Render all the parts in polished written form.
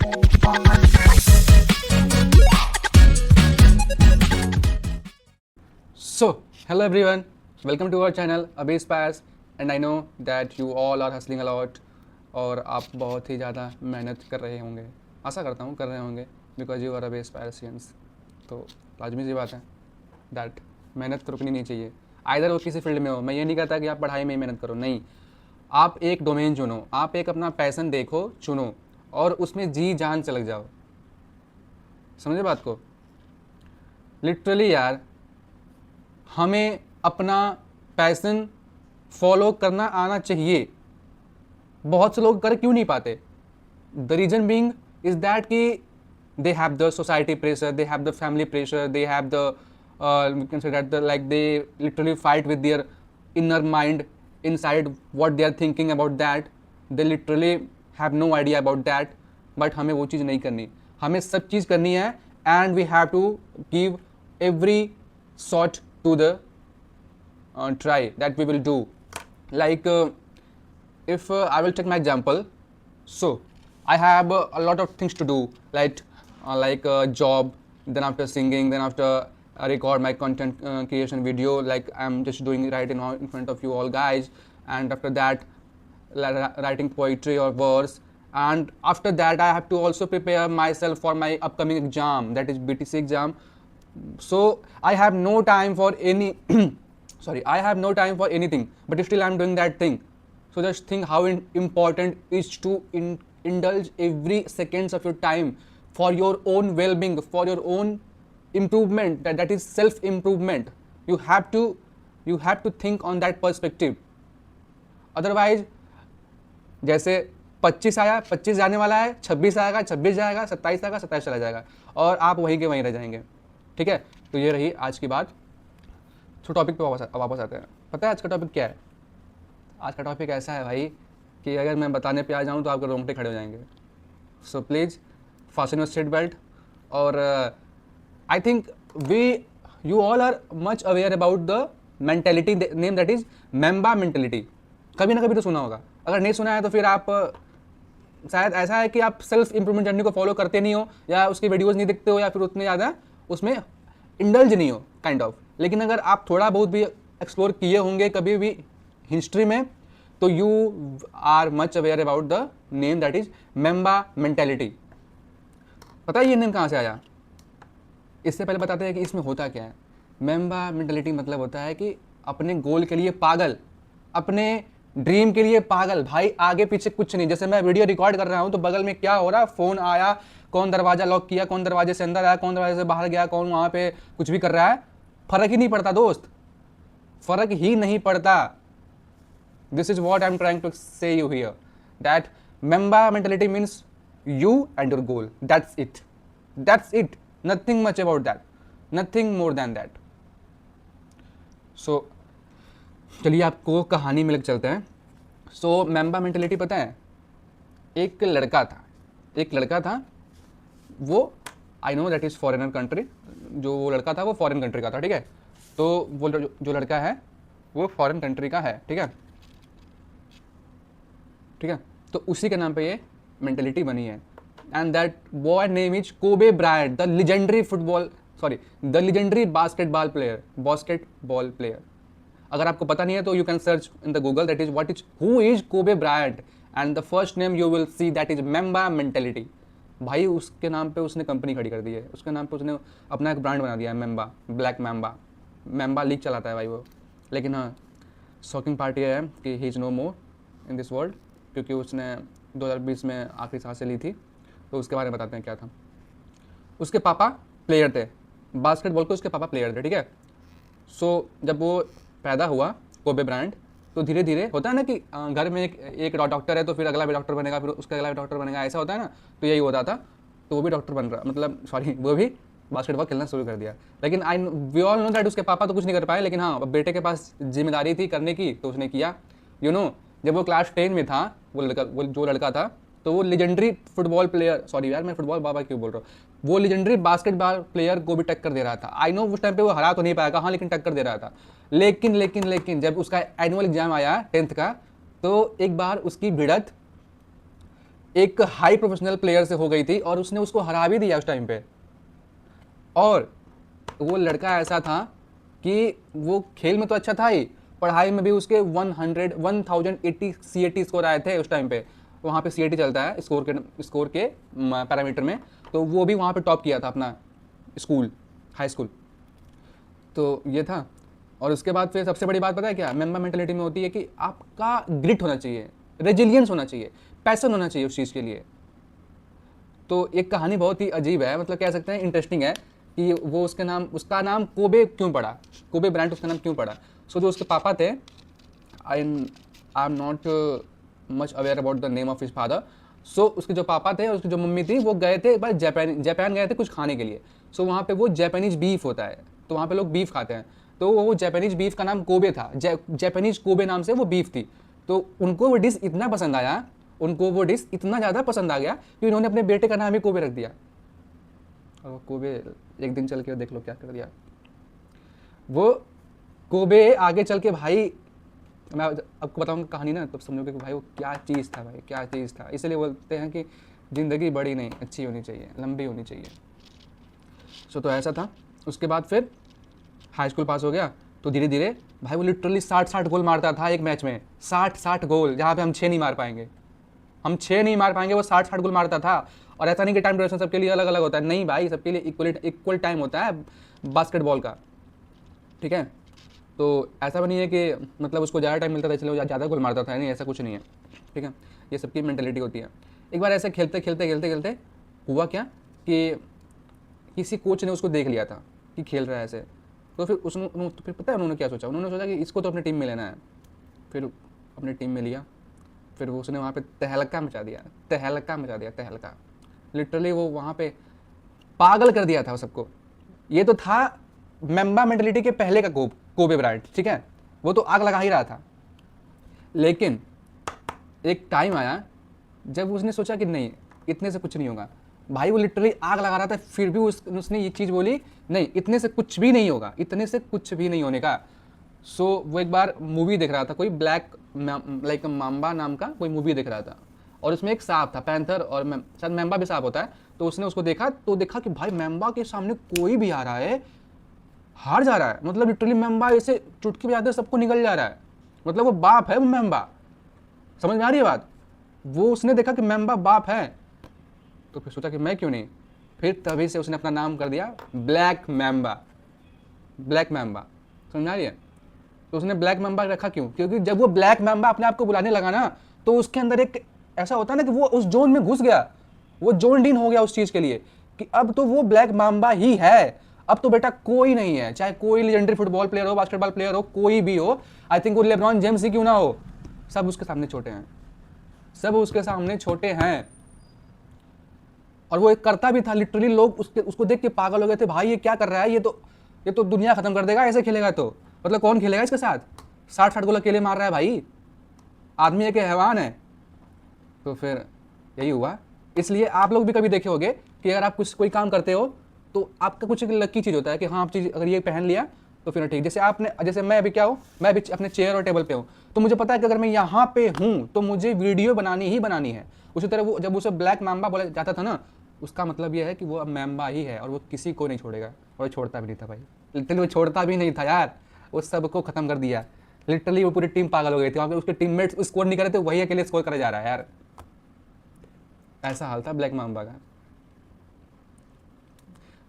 So, hello everyone, welcome to our channel Abhi Spires and I know that you all are hustling a lot और आप बहुत ही ज़्यादा मेहनत कर रहे होंगे, आशा करता हूँ कर रहे होंगे बिकॉज यू आर अबे एस्पायरेंस। तो लाजमी सी बात है दैट मेहनत तो रुकनी नहीं चाहिए, आइदर वो किसी फील्ड में हो। मैं ये नहीं कहता कि आप पढ़ाई में ही मेहनत करो, नहीं, आप एक डोमेन चुनो, आप एक अपना पैसन देखो, चुनो और उसमें जी जान से लग जाओ। समझे बात को? लिटरली यार, हमें अपना पैसन फॉलो करना आना चाहिए। बहुत से लोग कर क्यों नहीं पाते? The reason being is that कि they have the society pressure, they have the family pressure, they have the we can say that the like they literally fight with their inner mind inside what they are thinking about that. They literally have no idea about that. But हमें वो चीज़ नहीं करनी, हमें सब चीज़ करनी है and we have to give every sort to the try that we will do. Like if I will take my example, so I have a lot of things to do, like job, then after singing, then after I record my content creation video like I'm just doing right now in front of you all guys, and after that writing poetry or verse, and after that I have to also prepare myself for my upcoming exam, that is BTC exam. So I have no time for any sorry, I have no time for anything, but still I'm doing that thing. So just think how important is to indulge every seconds of your time for your own well-being, for your own improvement. That is self-improvement. You have to think on that perspective. Otherwise, जैसे 25 आया, 25 जाने वाला है, 26 आएगा, 26 जाएगा, 27 आएगा, 27 चला जाएगा और आप वहीं के वहीं रह जाएंगे। ठीक है, तो ये रही आज की बात। तो टॉपिक पे वापस आते हैं। पता है आज का टॉपिक क्या है? आज का टॉपिक ऐसा है भाई कि अगर मैं बताने पे आ जाऊँ तो आपके रोंगटे खड़े हो जाएंगे। So please fasten your seat belt. और I think you all are much aware about the mentality name, that is Mamba mentality. कभी ना कभी तो सुना होगा, अगर नहीं सुना है तो फिर आप शायद ऐसा है कि आप सेल्फ इंप्रूवमेंट जर्नी को फॉलो करते नहीं हो, या उसकी वीडियोज़ नहीं देखते हो, या फिर उतने ज़्यादा उसमें इंडल्ज नहीं हो काइंड ऑफ। लेकिन अगर आप थोड़ा बहुत भी एक्सप्लोर किए होंगे कभी भी हिस्ट्री में, तो you are much aware about the name that is Mamba mentality. पता है ये नेम कहाँ से आया? इससे पहले बताते हैं कि इसमें होता क्या है। मेम्बा मेंटेलिटी मतलब होता है कि अपने गोल के लिए पागल, अपने ड्रीम के लिए पागल भाई, आगे पीछे कुछ नहीं। जैसे मैं वीडियो रिकॉर्ड कर रहा हूँ तो बगल में क्या हो रहा है, फ़ोन आया, कौन दरवाज़ा लॉक किया, कौन दरवाजे से अंदर आया, कौन दरवाजे से बाहर गया, कौन वहाँ पे कुछ भी कर रहा है, फ़र्क ही नहीं पड़ता दोस्त, फ़र्क ही नहीं पड़ता। This is what I'm trying to say you here, that Memba mentality means you and your goal. That's it. That's it. Nothing much about that. Nothing more than that. So, चलिए आपको कहानी में लग चलते हैं। So, Memba mentality पता है, एक लड़का था, वो I know that is foreigner country, जो वो लड़का था वो फॉरेन कंट्री का था, ठीक है। तो वो जो लड़का है वो फॉरेन कंट्री का है, ठीक है। ठीक है, तो उसी के नाम पे ये मेंटेलिटी बनी है। And that boy name is Kobe Bryant, the legendary basketball player. अगर आपको पता नहीं है तो you can search in the Google, that is who is Kobe Bryant, and the first name you will see that is Mamba mentality. भाई उसके नाम पे उसने कंपनी खड़ी कर दी है, उसके नाम पे उसने अपना एक ब्रांड बना दिया है, मेम्बा, ब्लैक मेम्बा लीग चलाता है भाई वो। लेकिन हाँ, शॉकिंग पार्ट ये है कि he is no more in this world, क्योंकि उसने 2020 में आखिरी सांसें ली थी। तो उसके बारे में बताते हैं क्या था। उसके पापा प्लेयर थे बास्केटबॉल के, उसके पापा प्लेयर थे, ठीक है। सो जब वो पैदा हुआ कोबे ब्रायंट, तो धीरे धीरे होता है ना कि घर में एक डॉक्टर है तो फिर अगला भी डॉक्टर बनेगा, फिर उसका अगला भी डॉक्टर बनेगा, ऐसा होता है ना। तो यही होता था, तो वो भी डॉक्टर बन रहा, मतलब सॉरी, वो भी बास्केटबॉल खेलना शुरू कर दिया। लेकिन वी ऑल नो दैट उसके पापा तो कुछ नहीं कर पाए, लेकिन हाँ बेटे के पास जिम्मेदारी थी करने की, तो उसने किया। जब वो क्लास 10 में था, वो जो लड़का था, तो वो लेजेंडरी फुटबॉल प्लेयर, सॉरी यार मैं फुटबॉल बाबा क्यों बोल रहा हूँ, वो लेजेंडरी बास्केटबॉल प्लेयर को भी टक्कर दे रहा था। आई नो उस टाइम पे वो हरा तो नहीं पाएगा, हाँ, लेकिन टक्कर दे रहा था। लेकिन जब उसका एनुअल एग्जाम आया 10th का, तो एक बार उसकी भिड़त एक हाई प्रोफेशनल प्लेयर से हो गई थी और उसने उसको हरा भी दिया उस टाइम पे। और वो लड़का ऐसा था कि वो खेल में तो अच्छा था ही, पढ़ाई में भी उसके 1080 CAT स्कोर आए थे उस टाइम पे। वहाँ पे CAT चलता है स्कोर के पैरामीटर में, तो वो भी वहाँ पे टॉप किया था अपना स्कूल, हाई स्कूल। तो ये था। और उसके बाद फिर सबसे बड़ी बात पता है क्या मेंबा मेंटेलिटी में होती है कि आपका ग्रिट होना चाहिए, रेजिलियंस होना चाहिए, पैशन होना चाहिए उस चीज़ के लिए। तो एक कहानी बहुत ही अजीब है, मतलब कह सकते हैं इंटरेस्टिंग है कि वो उसका नाम कोबे क्यों पड़ा, कोबे ब्रांड उसका नाम क्यों पड़ा। सो जो उसके पापा थे, I am not much aware about the name of his father. So उसके जो पापा थे और उसकी जो मम्मी थी वो गए थे एक बार जापान गए थे कुछ खाने के लिए। सो वहाँ पे वो जापानीज बीफ होता है, तो वहाँ पे लोग बीफ खाते हैं। तो वो जापानीज बीफ का नाम कोबे था, जापानीज कोबे नाम से वो बीफ थी। तो उनको वो डिश इतना पसंद आया, उनको वो डिश इतना ज़्यादा पसंद आ गया कि उन्होंने अपने बेटे का नाम ही कोबे रख दिया। और वो कोबे एक दिन चल के देख लो क्या कर दिया। वो कोबे आगे चल के भाई, मैं आपको बताऊंगा कहानी ना, तो समझोगे कि भाई वो क्या चीज़ था, भाई क्या चीज़ था। इसलिए बोलते हैं कि ज़िंदगी बड़ी नहीं, अच्छी होनी चाहिए, लंबी होनी चाहिए। सो तो ऐसा था। उसके बाद फिर हाई स्कूल पास हो गया, तो धीरे धीरे भाई वो लिटरली 60 गोल मारता था एक मैच में, 60 गोल, जहाँ पे हम 6 नहीं मार पाएंगे, हम 6 नहीं मार पाएंगे, वो 60 गोल मारता था। और ऐसा नहीं कि टाइम ड्यूरेशन सबके लिए अलग अलग होता है, नहीं भाई, सबके लिए इक्वल टाइम होता है बास्केटबॉल का, ठीक है। तो ऐसा भी नहीं है कि मतलब उसको ज़्यादा टाइम मिलता था इसलिए वो ज़्यादा गोल मारता था, नहीं, ऐसा कुछ नहीं है, ठीक है। ये सबकी मेंटेलिटी होती है। एक बार ऐसे खेलते खेलते खेलते खेलते हुआ क्या कि किसी कोच ने उसको देख लिया था कि खेल रहा है ऐसे। तो फिर तो फिर पता है उन्होंने क्या सोचा, उन्होंने सोचा कि इसको तो अपनी टीम में लेना है। फिर अपनी टीम में लिया, फिर वो उसने वहाँ पे तहलका मचा दिया, तहलका मचा दिया, तहलका। लिटरली वो वहाँ पे पागल कर दिया था सबको। ये तो था मेंबा मेंटेलिटी के पहले का कोबे ब्रायंट, ठीक है, वो तो आग लगा ही रहा था। लेकिन एक टाइम आया जब उसने सोचा कि नहीं, इतने से कुछ नहीं होगा। भाई वो लिटरली आग लगा रहा था, फिर भी उसने ये चीज़ बोली, नहीं इतने से कुछ भी नहीं होगा, इतने से कुछ भी नहीं होने का। सो वो एक बार मूवी देख रहा था, कोई ब्लैक लाइक माम्बा नाम का कोई मूवी देख रहा था, और उसमें एक सांप था, पैंथर, और शायद मेंबा भी सांप होता है। तो उसने उसको देखा, तो देखा कि भाई मेंबा के सामने कोई भी आ रहा है, हार जा रहा है। मतलब लिटरली मेंबा ऐसे चुटकी बजाते सबको निकल जा रहा है, मतलब वो बाप है वो मेंबा। समझ में आ रही है बात। वो उसने देखा कि मेंबा बाप है, तो फिर सोचा कि मैं क्यों नहीं। फिर तभी से उसने अपना नाम कर दिया ब्लैक मेंबा, ब्लैक मेंबा। समझ में आ रही है। तो उसने ब्लैक मेंबा रखा क्यों, क्योंकि जब वो ब्लैक मेंबा अपने आप को बुलाने लगा ना, तो उसके अंदर एक ऐसा होता है ना कि वो उस जोन में घुस गया, वो जोन डीन हो गया उस चीज के लिए कि अब तो वो ब्लैक मेंबा ही है। अब तो बेटा कोई नहीं है, चाहे कोई लेजेंडरी फुटबॉल प्लेयर हो, बास्केटबॉल प्लेयर हो, कोई भी हो, आई थिंक वो लेब्रॉन जेम्स ही क्यों ना हो, सब उसके सामने छोटे हैं, सब उसके सामने छोटे हैं। और वो एक करता भी था, लिटरली लोग उसको देख के पागल हो गए थे, भाई ये क्या कर रहा है, ये तो दुनिया खत्म कर देगा ऐसे खेलेगा तो, मतलब कौन खेलेगा इसके साथ, 60 गोल अकेले मार रहा है भाई, आदमी एक हैवान है। तो फिर यही हुआ। इसलिए आप लोग भी कभी देखे होंगे कि अगर आप कोई काम करते हो तो आपका कुछ एक लकी चीज़ होता है कि हाँ आप चीज़ अगर ये पहन लिया तो फिर ठीक। जैसे मैं अभी क्या हूँ, मैं अभी अपने चेयर और टेबल पे हूँ, तो मुझे पता है कि अगर मैं यहाँ पे हूँ तो मुझे वीडियो बनानी ही बनानी है। उसी तरह वो जब उसे ब्लैक मैम्बा बोला जाता था ना, उसका मतलब यह है कि वो अब मैम्बा ही है और वो किसी को नहीं छोड़ेगा, और छोड़ता भी नहीं था भाई, लिटरली वो छोड़ता भी नहीं था यार, वो सबको खत्म कर दिया। लिटरली वो पूरी टीम पागल हो गई थी, वहाँ पे उसके टीममेट्स स्कोर नहीं कर रहे थे, वही अकेले स्कोर करा जा रहा है यार। ऐसा हाल था ब्लैक मैम्बा का।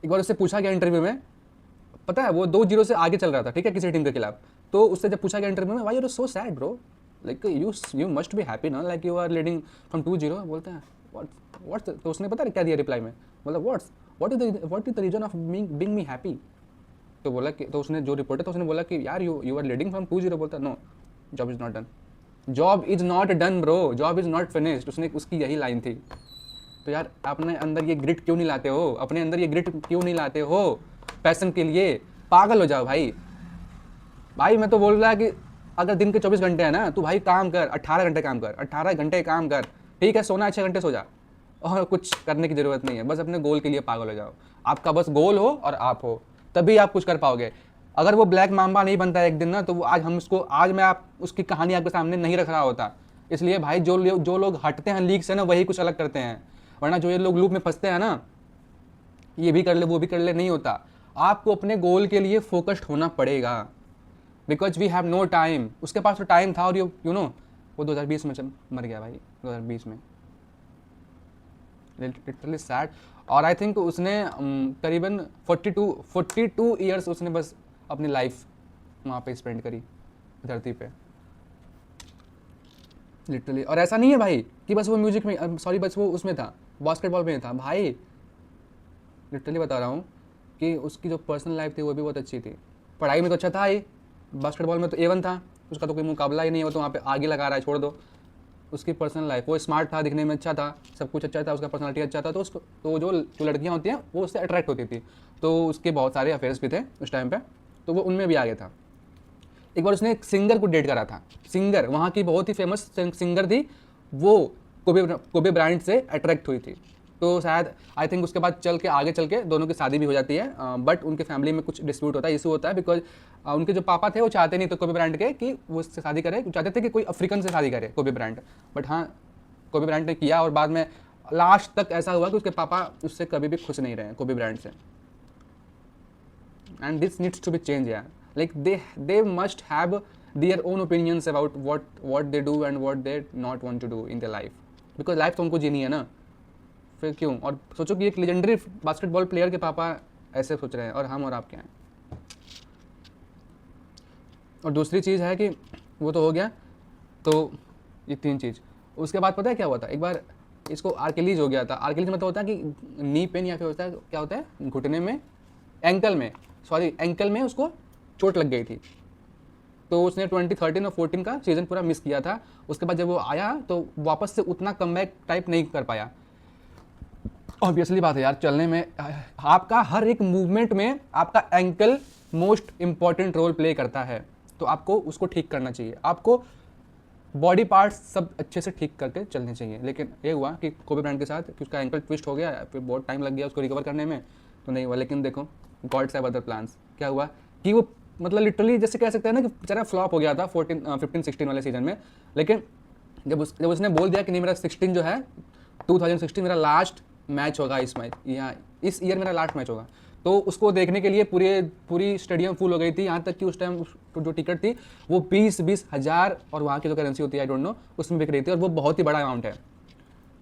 एक बार उससे पूछा गया इंटरव्यू में, पता है वो 2-0 से आगे चल रहा था, ठीक है, किसी टीम के खिलाफ। तो उससे जब पूछा गया इंटरव्यू में, why you are so sad bro, like you must be happy ना, like you are leading from 2-0। बोलते हैं व्हाट्स, तो उसने पता है क्या दिया रिप्लाई में, मतलब what is the reason of being me happy. तो बोला कि, तो उसने जो रिपोर्टर था उसने बोला कि यार यू आर लीडिंग फ्रॉम 2-0। बोलता no, job is not done, job is not done bro, job is not finished. उसने उसकी यही लाइन थी। तो यार अपने अंदर ये ग्रिट क्यों नहीं लाते हो, अपने अंदर ये ग्रिट क्यों नहीं लाते हो पैशन के लिए, पागल हो जाओ भाई। भाई मैं तो बोल रहा कि अगर दिन के 24 घंटे है ना, तो भाई काम कर, 18 घंटे काम कर, 18 घंटे काम कर, ठीक है, सोना 6 घंटे सो जा, और कुछ करने की ज़रूरत नहीं है, बस अपने गोल के लिए पागल हो जाओ। आपका बस गोल हो और आप हो, तभी आप कुछ कर पाओगे। अगर वो ब्लैक माम्बा नहीं बनता है एक दिन ना, तो वो आज मैं आप उसकी कहानी आपके सामने नहीं रख रहा होता, इसलिए भाई जो लोग हटते हैं लीग से ना वही कुछ अलग करते हैं, वरना जो ये लोग लूप में फंसते हैं ना, ये भी कर ले वो भी कर ले, नहीं होता। आपको अपने गोल के लिए फोकस्ड होना पड़ेगा, because we have no time. उसके पास तो टाइम था और यू नो वो 2020 में मर गया भाई, 2020 में, लिटरली सैड। और आई थिंक उसने करीबन 42 ईयर्स उसने बस अपनी लाइफ वहाँ पे स्पेंड करी धरती पे, लिटरली। और ऐसा नहीं है भाई कि बस वो म्यूजिक में, सॉरी, बस वो उसमें था, बास्केटबॉल में था भाई, लिटरली बता रहा हूँ कि उसकी जो पर्सनल लाइफ थी वो भी बहुत अच्छी थी। पढ़ाई में तो अच्छा था ही, बास्केटबॉल में तो A1 था, उसका तो कोई मुकाबला ही नहीं हो, तो वहाँ पे आगे लगा रहा है, छोड़ दो। उसकी पर्सनल लाइफ, वो स्मार्ट था, दिखने में अच्छा था, सब कुछ अच्छा था, उसका पर्सनालिटी अच्छा था, तो उसको तो जो लड़कियाँ होती हैं वो उससे अट्रैक्ट होती थी। तो उसके बहुत सारे अफेयर्स भी थे उस टाइम पे, तो वो उनमें भी आ गया था। एक बार उसने एक सिंगर को डेट करा था, सिंगर वहाँ की बहुत ही फेमस सिंगर थी, वो कोबे ब्रायंट से अट्रैक्ट हुई थी। तो शायद आई थिंक उसके बाद आगे चल के दोनों की शादी भी हो जाती है, बट उनके फैमिली में कुछ डिस्प्यूट होता है, इशू होता है, बिकॉज उनके जो पापा थे वो चाहते नहीं थे कोबे ब्रायंट के कि वो उससे शादी करे, चाहते थे कि कोई अफ्रीकन से शादी करे कोबे ब्रायंट। बट हाँ, कोबे ब्रायंट ने किया, और बाद में लास्ट तक ऐसा हुआ कि उसके पापा उससे कभी भी खुश नहीं रहे, कोबे ब्रायंट से। and this needs to be changed, yeah. Like they must have their own opinions about what they do and what they not want to do in their life, because life तो उनको जीनी है ना, फिर क्यों। और सोचो कि एक लेजेंडरी बास्केटबॉल प्लेयर के पापा ऐसे सोच रहे हैं, और हम और आप क्या हैं। और दूसरी चीज़ है कि वो तो हो गया, तो ये 3 चीज़। उसके बाद पता है क्या हुआ था, एक बार इसको आर्किलीज हो गया था। आर्किलीज मतलब होता है कि नी पेन, या फिर होता है क्या होता है, घुटने में, एंकल में उसको चोट लग गई थी। तो उसने 2013 और 14 का सीज़न पूरा मिस किया था। उसके बाद जब वो आया तो वापस से उतना कमबैक टाइप नहीं कर पाया। ऑब्वियसली बात है यार, चलने में आपका हर एक मूवमेंट में आपका ankle most important role play करता है, तो आपको उसको ठीक करना चाहिए, आपको बॉडी पार्ट्स सब अच्छे से ठीक करके चलने चाहिए। लेकिन ये हुआ कि कोबे ब्रायंट के साथ कि उसका एंकल ट्विस्ट हो गया, फिर बहुत टाइम लग गया उसको रिकवर करने में, तो नहीं हुआ। लेकिन देखो, गॉड्स हैव अदर प्लान्स। क्या हुआ कि वो मतलब लिटरली जैसे कह सकते हैं ना कि बेचारा फ्लॉप हो गया था 15-16 वाले सीजन में। लेकिन जब उसने बोल दिया कि नहीं, मेरा 16 जो है 2016 मेरा लास्ट मैच होगा, इस ईयर मेरा लास्ट मैच होगा, तो उसको देखने के लिए पूरी स्टेडियम फुल हो गई थी। यहाँ तक कि उस टाइम जो टिकट थी वो 20 हज़ार, और वहाँ की जो करेंसी होती है आई डोंट नो, उसमें बिक रही थी, और वो बहुत ही बड़ा अमाउंट है।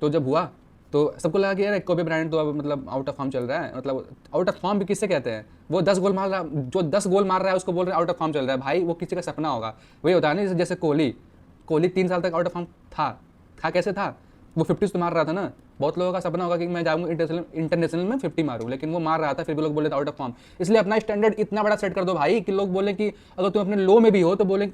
तो जब हुआ तो सबको लगा कि यार कोबे ब्रायंट तो अब मतलब आउट ऑफ फॉर्म चल रहा है, मतलब आउट ऑफ फॉर्म भी किससे कहते हैं, वो 10 गोल मार रहा, जो 10 गोल मार रहा है उसको बोल रहे हैं आउट ऑफ फॉर्म चल रहा है। भाई वो किसी का सपना होगा, वही होता है ना, जैसे कोहली 3 साल तक आउट ऑफ फॉर्म था कैसे था, वो 50 तो मार रहा था ना। बहुत लोगों का सपना होगा कि मैं जाऊँगा इंटरनेशनल में 50 मारूँ, लेकिन वो मार रहा था, फिर भी लोग बोले आउट ऑफ फॉर्म। इसलिए अपना स्टैंडर्ड इतना बड़ा सेट कर दो भाई कि लोग बोले कि अगर तुम अपने लो में भी हो तो बोले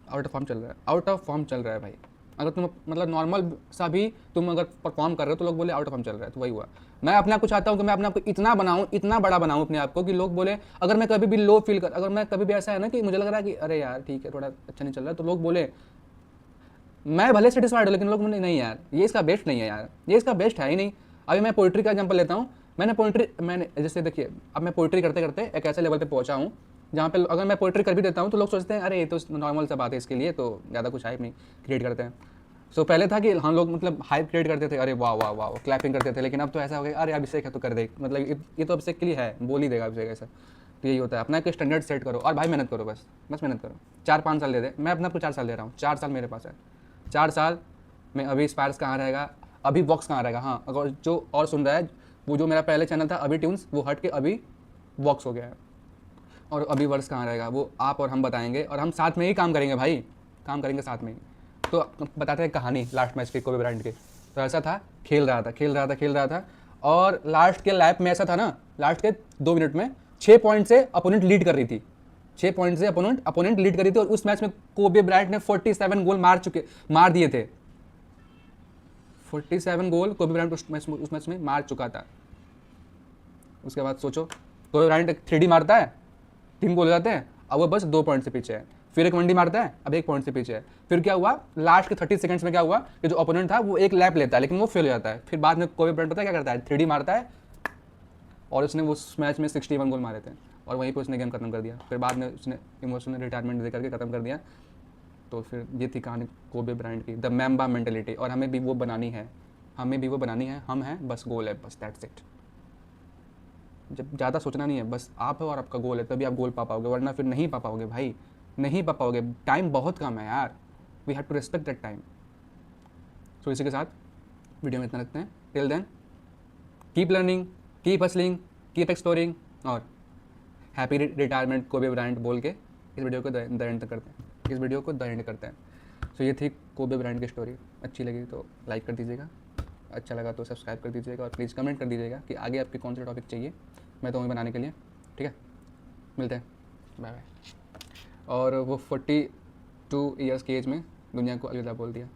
आउट ऑफ फॉर्म चल रहा है, आउट ऑफ फॉर्म चल रहा है भाई। अगर तुम मतलब नॉर्मल सा भी तुम अगर परफॉर्म कर रहे हो तो लोग बोले आउट ऑफ फॉर्म चल रहा है। तो वही हुआ, मैं अपने आप को चाहता हूँ कि मैं अपने आप को इतना बनाऊँ, इतना बड़ा बनाऊँ अपने आप को कि लोग बोले, अगर मैं कभी भी लो फील कर, अगर मैं कभी भी ऐसा है ना कि मुझे लग रहा है कि अरे यार ठीक है थोड़ा अच्छा नहीं चल रहा है, तो लोग बोले, मैं भले सेटिस्फाइड हूँ, लेकिन लोग बोले नहीं यार ये इसका बेस्ट नहीं है, यार ये इसका बेस्ट है ही नहीं। अभी मैं पोइट्री का एग्जाम्पल लेता हूँ। मैंने जैसे देखिए, अब मैं पोइट्री करते करते एक ऐसे लेवल पे पहुंचा हूँ जहाँ पे अगर मैं पोइट्री कर भी देता हूँ तो लोग सोचते हैं अरे ये तो नॉर्मल सा बात है, इसके लिए तो ज़्यादा कुछ हाइप नहीं क्रिएट करते हैं। सो पहले था कि हम लोग मतलब हाइप क्रिएट करते थे, अरे वाह वाह वाह क्लैपिंग करते थे, लेकिन अब तो ऐसा हो गया अरे अभिषेक है तो कर दे, मतलब ये तो अभिषेक के लिए है, बोल ही देगा अभिषेक ऐसा। तो यही होता है, अपना एक स्टैंडर्ड सेट करो और भाई मेहनत करो, बस मेहनत करो। 4-5 साल दे दे, मैं अपना को 4 साल दे रहा हूँ, 4 साल मेरे पास है, 4 साल में अभी स्पायर्स कहाँ रहेगा, अभी वॉक्स कहाँ रहेगा। हाँ, अगर जो और सुन रहा है, वो जो मेरा पहले चैनल था अभी ट्यून्स, वो हट के अभी वॉक्स हो गया है, और अभी वर्ष कहाँ रहेगा वो आप और हम बताएंगे, और हम साथ में ही काम करेंगे भाई, काम करेंगे साथ में ही। तो बताते हैं कहानी लास्ट मैच के कोबे ब्रायंट के। तो ऐसा था, खेल रहा था, और लास्ट के लैप में ऐसा था ना, लास्ट के 2 मिनट में 6 पॉइंट से अपोनेंट लीड कर रही थी, 6 पॉइंट से अपोनेंट लीड कर रही थी, और उस मैच में कोबे ब्रायंट ने 47 गोल मार दिए थे। 47 गोल कोबे ब्रायंट उस मैच में मार चुका था। उसके बाद सोचो, कोबे ब्रायंट 3D मारता है, 3 गोल हो जाते हैं, अब वो बस 2 पॉइंट से पीछे है। फिर एक 1D मारता है, अब 1 पॉइंट से पीछे है। फिर क्या हुआ, लास्ट के 30 सेकंड्स में क्या हुआ कि जो ओपोनेंट था वो एक लैप लेता है, लेकिन वो फेल हो जाता है। फिर बाद में कोबे ब्रायंट पता है क्या करता है, 3D मारता है, और उसने उस मैच में 61 गोल मारे थे, और वहीं पर उसने गेम खत्म कर दिया। फिर बाद में उसने इमोशनल रिटायरमेंट दे करके खत्म कर दिया। तो फिर ये थी कहानी कोबे ब्रांड की, द मैम्बा मेंटेलिटी। और हमें भी वो बनानी है, हम हैं, बस गोल है, बस दैट्स इट। जब ज़्यादा सोचना नहीं है, बस आप हो और आपका गोल है, तभी आप गोल पा पाओगे, वरना फिर नहीं पा पाओगे भाई, नहीं पा पाओगे। टाइम बहुत कम है यार, we have to respect that time. So इसी के साथ वीडियो में इतना रखते हैं। Till then keep learning, keep hustling, keep exploring, और हैप्पी रिटायरमेंट कोबे ब्रांड बोल के इस वीडियो को द एंड करते हैं, इस वीडियो को द एंड करते हैं। सो ये थी कोबे ब्रांड की स्टोरी। अच्छी लगी तो लाइक कर दीजिएगा, अच्छा लगा तो सब्सक्राइब कर दीजिएगा, और प्लीज़ कमेंट कर दीजिएगा कि आगे आपके कौन से टॉपिक चाहिए, मैं तो वहीं बनाने के लिए। ठीक है, मिलते हैं, बाय बाय। और वो 42 ईयर्स की एज में दुनिया को अलविदा बोल दिया।